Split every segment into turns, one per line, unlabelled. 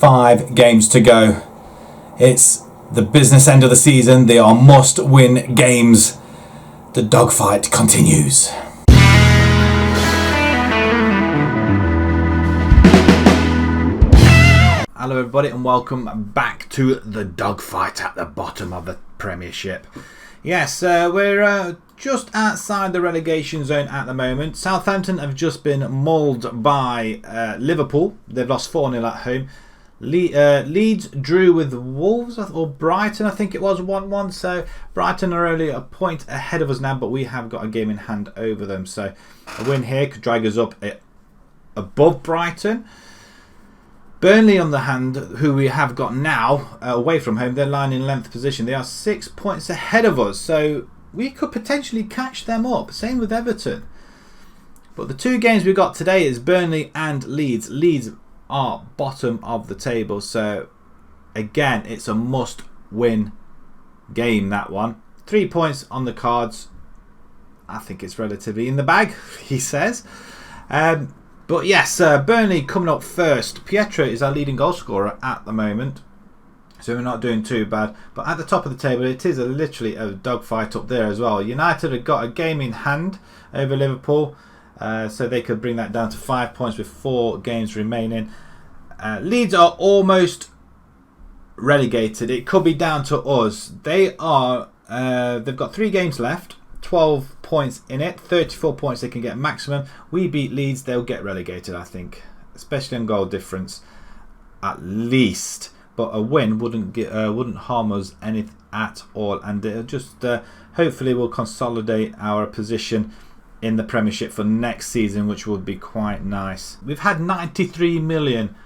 5 games to go. It's the business end of the season. They are must-win games. The dogfight continues. Hello everybody and welcome back to the dogfight at the bottom of the Premiership. Yes, we're just outside the relegation zone at the moment. Southampton have just been mauled by Liverpool. They've lost 4-0 at home. Leeds drew with Wolves, or Brighton, I think it was, 1-1. So Brighton are only a point ahead of us now, but we have got a game in hand over them. So a win here could drag us up above Brighton. Burnley, on the hand, who we have got now away from home, they're lying in 11th position. They are 6 points ahead of us, so we could potentially catch them up. Same with Everton. But the two games we got today is Burnley and Leeds. Leeds are bottom of the table, so again, it's a must-win game, that one. 3 points on the cards. I think it's relatively in the bag, he says. But yes, Burnley coming up first. Pietro is our leading goal scorer at the moment, so we're not doing too bad. But at the top of the table, it is literally a dogfight up there as well. United have got a game in hand over Liverpool, so they could bring that down to 5 points with 4 games remaining. Leeds are almost relegated. It could be down to us. They've got 3 games left. 12 points in it, 34 points they can get maximum. We beat Leeds, they'll get relegated, I think, especially on goal difference at least. But a win wouldn't harm us anything at all, and it just hopefully will consolidate our position in the Premiership for next season, which would be quite nice. We've had 93 million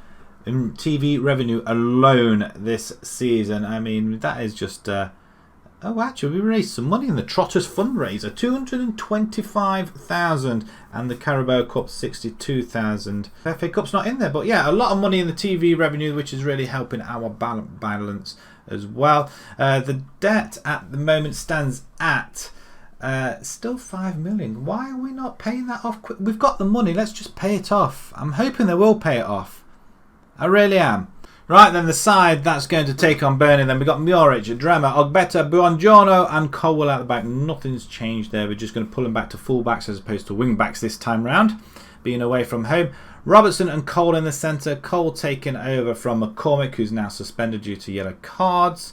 in TV revenue alone this season. I mean, that is just oh, actually, we raised some money in the Trotters fundraiser, 225,000, and the Carabao Cup 62,000. FA Cup's not in there, but yeah, a lot of money in the TV revenue, which is really helping our balance as well. The debt at the moment stands at still 5 million. Why are we not paying that off quick? We've got the money, let's just pay it off. I'm hoping they will pay it off. I really am. Right, then the side that's going to take on Burnley. Then we've got Muric, Drama, Ogbeta, Buongiorno and Colwell at the back. Nothing's changed there. We're just going to pull them back to full-backs as opposed to wing-backs this time round, being away from home. Robertson and Cole in the centre. Cole taken over from McCormick, who's now suspended due to yellow cards.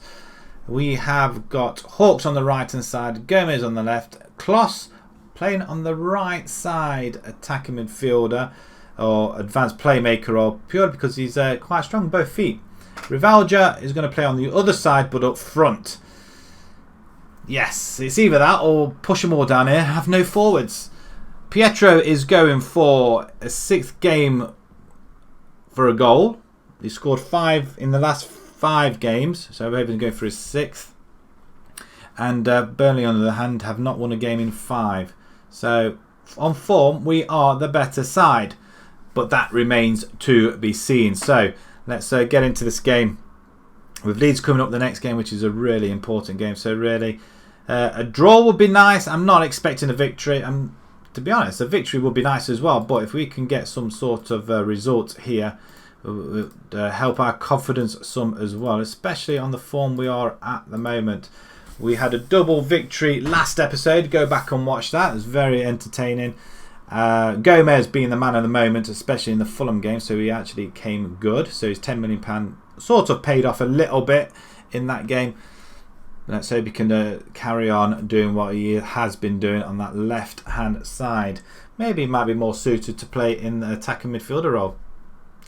We have got Hawks on the right-hand side, Gomez on the left, Kloss playing on the right side, attacking midfielder, or advanced playmaker, or purely because he's quite strong on both feet. Revolt is going to play on the other side but up front. Yes, it's either that or push them all down here, have no forwards. Pietro is going for a 6th game for a goal. He scored 5 in the last 5 games, so we're hoping to go for his 6th. And Burnley, on the other hand, have not won a game in 5. So on form, we are the better side. But that remains to be seen. So let's get into this game. With Leeds coming up the next game, which is a really important game. So really, a draw would be nice. I'm not expecting a victory. To be honest, a victory would be nice as well. But if we can get some sort of result here, it would help our confidence some as well. Especially on the form we are at the moment. We had a double victory last episode. Go back and watch that. It was very entertaining. Gomez being the man of the moment, especially in the Fulham game, so he actually came good. So his £10 million sort of paid off a little bit in that game. Let's hope he can carry on doing what he has been doing on that left hand side. Maybe he might be more suited to play in the attacking midfielder role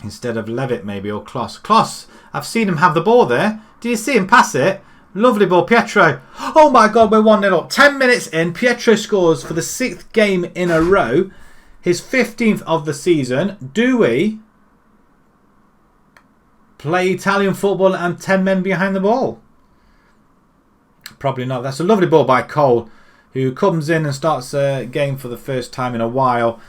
instead of Levitt, maybe, or Kloss. Kloss, I've seen him have the ball there. Did you see him pass it? Lovely ball, Pietro. Oh my God, we're 1-0 up. 10 minutes in, Pietro scores for the 6th game in a row. His 15th of the season. Do we play Italian football and 10 men behind the ball? Probably not. That's a lovely ball by Cole, who comes in and starts a game for the first time in a while.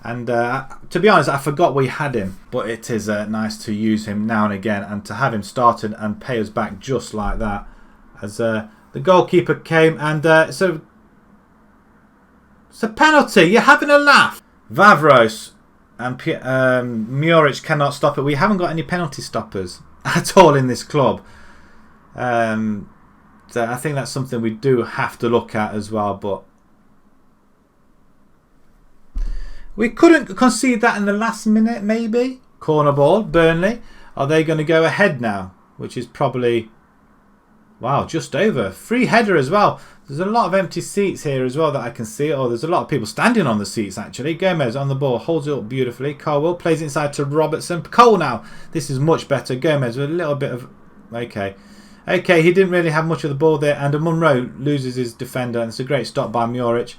And to be honest, I forgot we had him. But it is nice to use him now and again, and to have him started and pay us back just like that. As the goalkeeper came, and so it's a penalty. You're having a laugh. Vavros And Muric cannot stop it. We haven't got any penalty stoppers at all in this club. So I think that's something we do have to look at as well. But we couldn't concede that in the last minute, maybe. Corner ball, Burnley. Are they going to go ahead now? Which is probably, wow, just over. Free header as well. There's a lot of empty seats here as well that I can see. Oh, there's a lot of people standing on the seats actually. Gomez on the ball, holds it up beautifully. Colwell plays inside to Robertson. Cole now. This is much better. Gomez with a little bit of, okay. Okay, he didn't really have much of the ball there. And Munro loses his defender. And it's a great stop by Muric.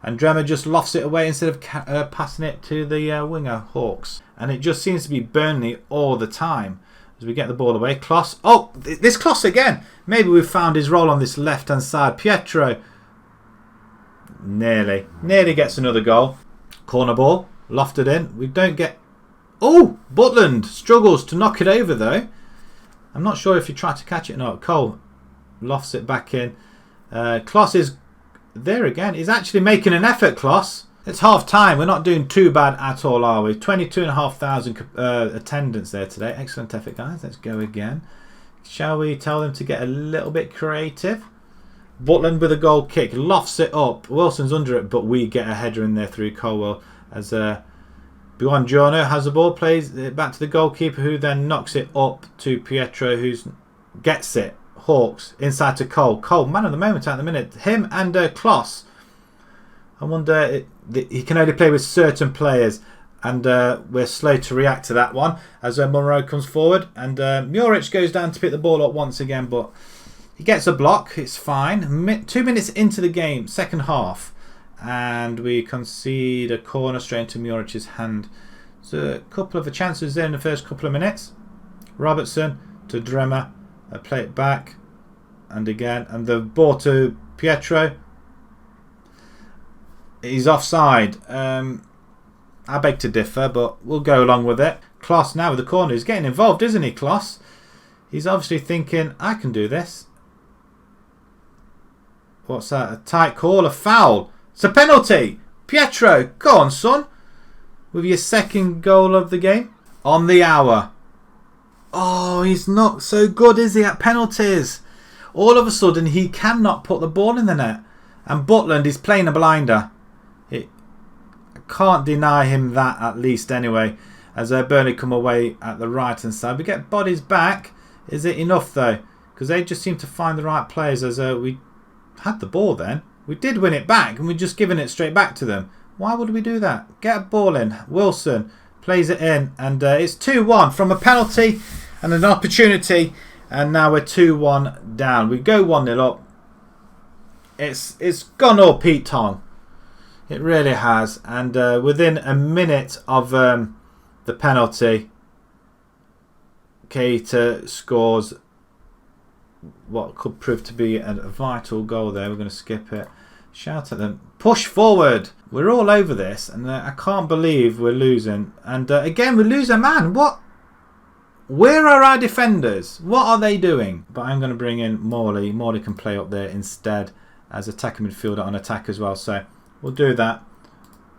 And Dremmer just lofts it away instead of passing it to the winger, Hawks. And it just seems to be Burnley all the time. As we get the ball away. Kloss. Oh, this Kloss again. Maybe we've found his role on this left-hand side. Pietro. Nearly gets another goal. Corner ball. Lofted in. We don't get... Oh, Butland struggles to knock it over though. I'm not sure if he tried to catch it or not. Cole lofts it back in. Kloss is there again. He's actually making an effort, Kloss. It's half time. We're not doing too bad at all, are we? 22,500 attendance there today. Excellent effort, guys. Let's go again. Shall we tell them to get a little bit creative? Butland with a goal kick. Lofts it up. Wilson's under it, but we get a header in there through Colwell. As Buongiorno has the ball. Plays it back to the goalkeeper, who then knocks it up to Pietro, who gets it. Hawks inside to Cole. Cole, man of the moment at the minute. Him and Kloss. I wonder, he can only play with certain players, and we're slow to react to that one as Munro comes forward, and Muric goes down to pick the ball up once again, but he gets a block. It's fine. 2 minutes into the game, second half, and we concede a corner straight into Muric's hand. So a couple of chances there in the first couple of minutes. Robertson to Dremmer, play it back, and again, and the ball to Pietro. He's offside. I beg to differ, but we'll go along with it. Kloss now with the corner. He's getting involved, isn't he, Kloss? He's obviously thinking, I can do this. What's that? A tight call, a foul. It's a penalty. Pietro, go on, son. With your second goal of the game. On the hour. Oh, he's not so good, is he, at penalties? All of a sudden, he cannot put the ball in the net. And Butland is playing a blinder. I can't deny him that, at least anyway. As Burnley come away at the right hand side. We get bodies back. Is it enough though? Because they just seem to find the right players. As we had the ball then. We did win it back and we're just giving it straight back to them. Why would we do that? Get a ball in. Wilson plays it in. And it's 2-1 from a penalty and an opportunity. And now we're 2-1 down. We go 1-0 up. It's gone all Pete Tong. It really has. And within a minute of the penalty, Keita scores what could prove to be a vital goal there. We're going to skip it. Shout at them. Push forward. We're all over this. And I can't believe we're losing. And again, we lose a man. What? Where are our defenders? What are they doing? But I'm going to bring in Morley. Morley can play up there instead as attacking midfielder on attack as well. So we'll do that.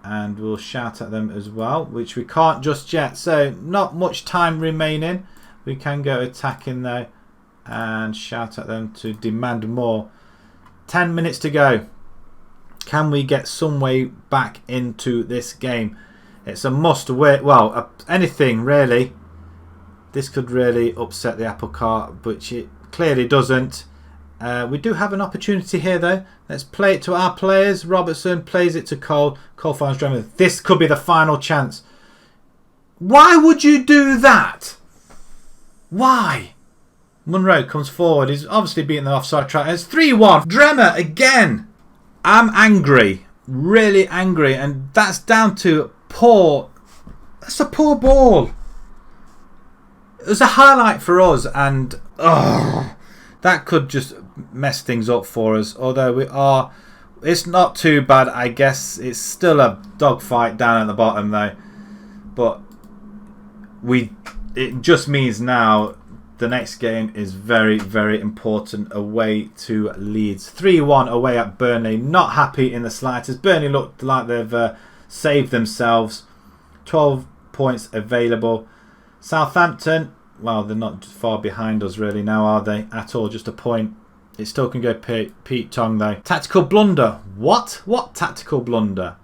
And we'll shout at them as well, which we can't just yet. So not much time remaining. We can go attacking though and shout at them to demand more. 10 minutes to go. Can we get some way back into this game? It's a must win. Well, anything really. This could really upset the apple cart, which it clearly doesn't. We do have an opportunity here though. Let's play it to our players. Robertson plays it to Cole. Cole finds Dremmer. This could be the final chance. Why would you do that? Why? Munro comes forward. He's obviously beaten the offside track. It's 3-1. Dremmer again. I'm angry. Really angry. And that's down to poor... That's a poor ball. It was a highlight for us. And... that could just mess things up for us. Although we are... It's not too bad, I guess. It's still a dogfight down at the bottom though. But... It just means now... The next game is very, very important away to Leeds. 3-1 away at Burnley. Not happy in the slightest. Burnley looked like they've saved themselves. 12 points available. Southampton, well, they're not far behind us really now, are they? At all, just a point. It still can go Pete Tong though. Tactical blunder. What? What tactical blunder?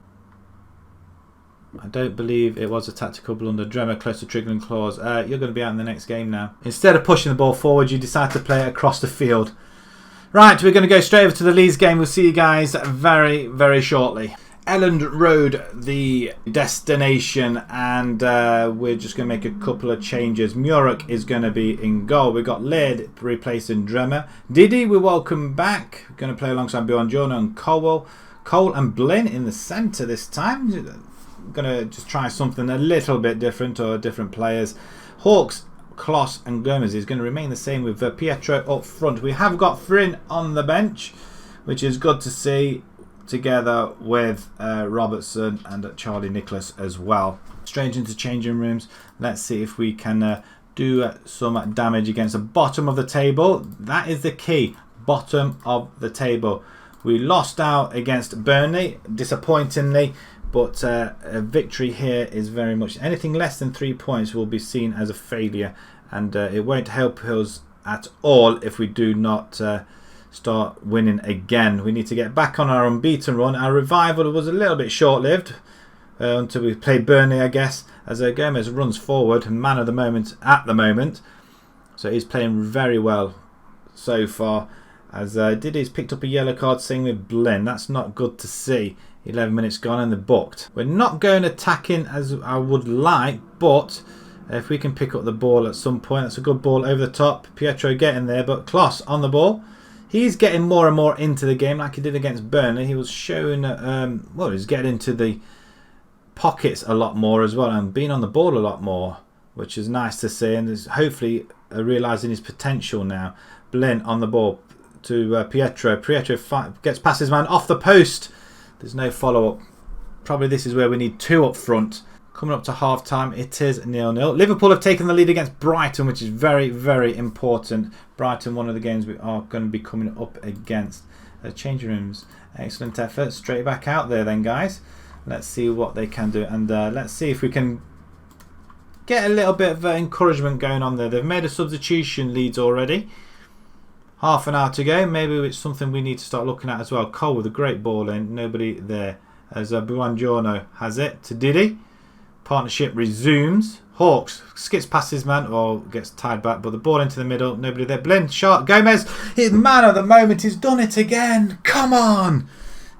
I don't believe it was a tactical blunder. Dremmer close to triggering claws. You're going to be out in the next game now. Instead of pushing the ball forward, you decide to play it across the field. Right, we're going to go straight over to the Leeds game. We'll see you guys very, very shortly. Elland Road, the destination, and we're just going to make a couple of changes. Murek is going to be in goal. We've got Laird replacing Dremmer. Didi, we welcome back. We're going to play alongside Buongiorno and Cole. Cole and Blin in the centre this time. Going to just try something a little bit different, or different players. Hawks, Kloss and Gomez is going to remain the same with Pietro up front. We have got Frin on the bench, which is good to see, together with Robertson and Charlie Nicholas as well. Strange into changing rooms. Let's see if we can do some damage against the bottom of the table. That is the key, bottom of the table. We lost out against Burnley, disappointingly, but a victory here is very much, anything less than 3 points will be seen as a failure, and it won't help us at all if we do not start winning again. We need to get back on our unbeaten run. Our revival was a little bit short-lived until we played Burnley, I guess, as Gomez runs forward, man of the moment at the moment. So he's playing very well so far. As Didi's picked up a yellow card, same with Blin. That's not good to see. 11 minutes gone and they're booked. We're not going attacking as I would like, but if we can pick up the ball at some point, that's a good ball over the top. Pietro getting there, but Kloss on the ball. He's getting more and more into the game like he did against Burnley. He was showing, well, he's getting into the pockets a lot more as well and being on the ball a lot more, which is nice to see, and is hopefully realising his potential now. Blin on the ball to Pietro. Pietro gets past his man off the post. There's no follow-up. Probably this is where we need two up front. Coming up to half-time, it is 0-0. Liverpool have taken the lead against Brighton, which is very, very important. Brighton, one of the games we are going to be coming up against. Changing rooms. Excellent effort. Straight back out there then, guys. Let's see what they can do. And let's see if we can get a little bit of encouragement going on there. They've made a substitution, Leeds, already. Half an hour to go. Maybe it's something we need to start looking at as well. Cole with a great ball in. Nobody there. As Buongiorno has it to Didi. Partnership resumes. Hawks skips past his man or gets tied back, but the ball into the middle. Nobody there. Blin, shot. Gomez, his man of the moment. He's done it again. Come on.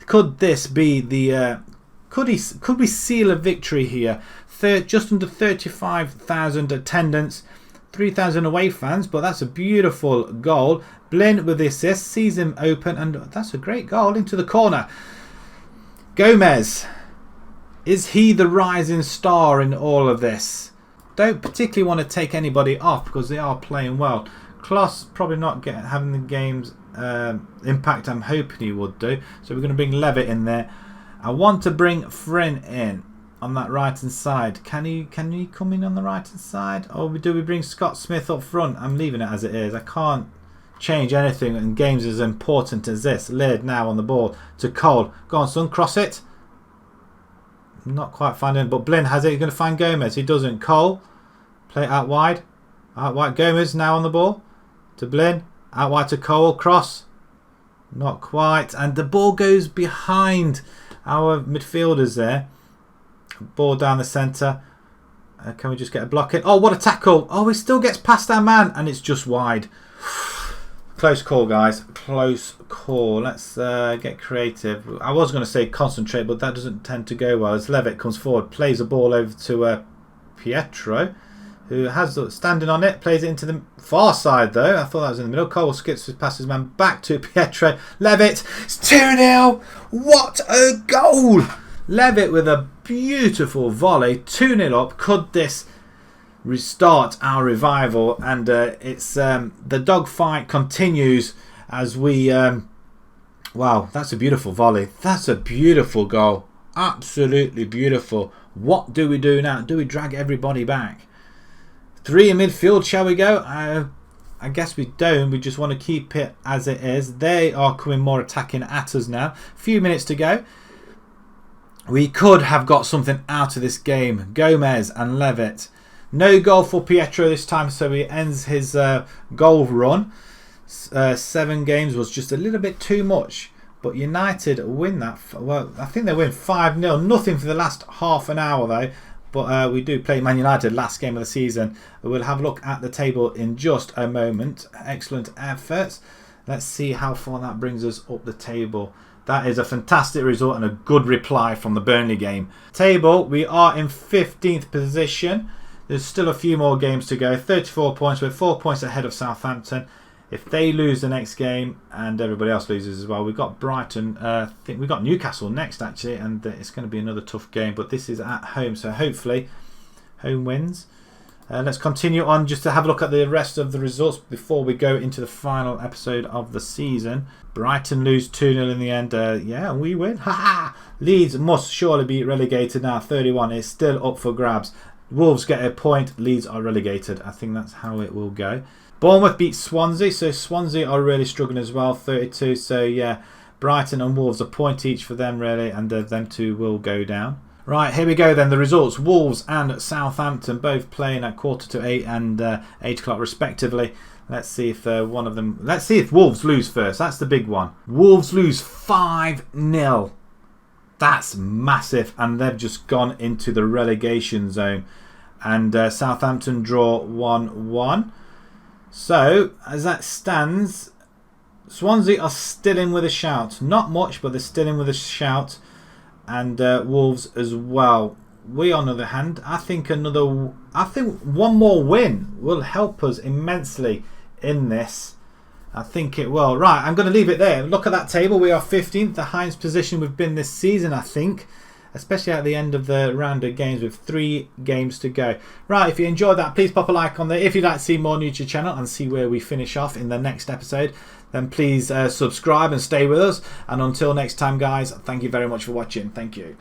Could this be the... Could we seal a victory here? Just under 35,000 attendance. 3,000 away fans, but that's a beautiful goal. Blin with the assist, sees him open, and that's a great goal into the corner. Gomez, is he the rising star in all of this? Don't particularly want to take anybody off because they are playing well. Kloss probably not having the game's impact I'm hoping he would do, so we're going to bring Levitt in there. I want to bring Frin in on that right hand side. Can he come in on the right hand side, or do we bring Scott Smith up front? I'm leaving it as it is. I can't change anything in games as important as this. Laird now on the ball to Cole. Go on, son, cross it. Not quite finding it, but Blin has it. He's going to find Gomez. He doesn't. Cole, play it out wide. Out wide. Gomez now on the ball to Blin. Out wide to Cole. Cross. Not quite, and the ball goes behind our midfielders there. Ball down the centre. Can we just get a block in? Oh, what a tackle. Oh, he still gets past our man. And it's just wide. Close call, guys. Close call. Let's get creative. I was going to say concentrate, but that doesn't tend to go well. As Levitt comes forward, plays the ball over to Pietro, who has standing on it. Plays it into the far side, though. I thought that was in the middle. Cole skips past his man back to Pietro. Levitt. It's 2-0. What a goal. Levitt with a beautiful volley, 2-0 up. Could this restart our revival? And it's the dogfight continues as we... wow, that's a beautiful volley. That's a beautiful goal. Absolutely beautiful. What do we do now? Do we drag everybody back? 3 in midfield, shall we go? I guess we don't. We just want to keep it as it is. They are coming more attacking at us now. A few minutes to go. We could have got something out of this game. Gomez and Levitt. No goal for Pietro this time, so he ends his goal run. 7 games was just a little bit too much. But United win that. Well, I think they win 5-0. Nothing for the last half an hour though. But we do play Man United last game of the season. We'll have a look at the table in just a moment. Excellent efforts. Let's see how far that brings us up the table. That is a fantastic result and a good reply from the Burnley game. Table, we are in 15th position. There's still a few more games to go. 34 points. We're 4 points ahead of Southampton. If they lose the next game and everybody else loses as well, we've got Brighton. I think we've got Newcastle next actually, and it's going to be another tough game. But this is at home, so hopefully home wins. Let's continue on just to have a look at the rest of the results before we go into the final episode of the season. Brighton lose 2-0 in the end. Yeah, we win. Leeds must surely be relegated now. 31 is still up for grabs. Wolves get a point. Leeds are relegated. I think that's how it will go. Bournemouth beat Swansea, so Swansea are really struggling as well. 32. So yeah, Brighton and Wolves a point each for them really, and them two will go down. Right, here we go then. The results. Wolves and Southampton both playing at 7:45 and 8 o'clock respectively. Let's see if one of them... Let's see if Wolves lose first. That's the big one. Wolves lose 5-0. That's massive. And they've just gone into the relegation zone. And Southampton draw 1-1. So, as that stands, Swansea are still in with a shout. Not much, but they're still in with a shout. And Wolves as well. We, on the other hand, I think one more win will help us immensely in this. I think it will. Right, I'm going to leave it there. Look at that table. We are 15th, the highest position we've been this season, I think. Especially at the end of the round of games with 3 games to go. Right, if you enjoyed that, please pop a like on there. If you'd like to see more new to the channel and see where we finish off in the next episode, then please subscribe and stay with us. And until next time, guys, thank you very much for watching. Thank you.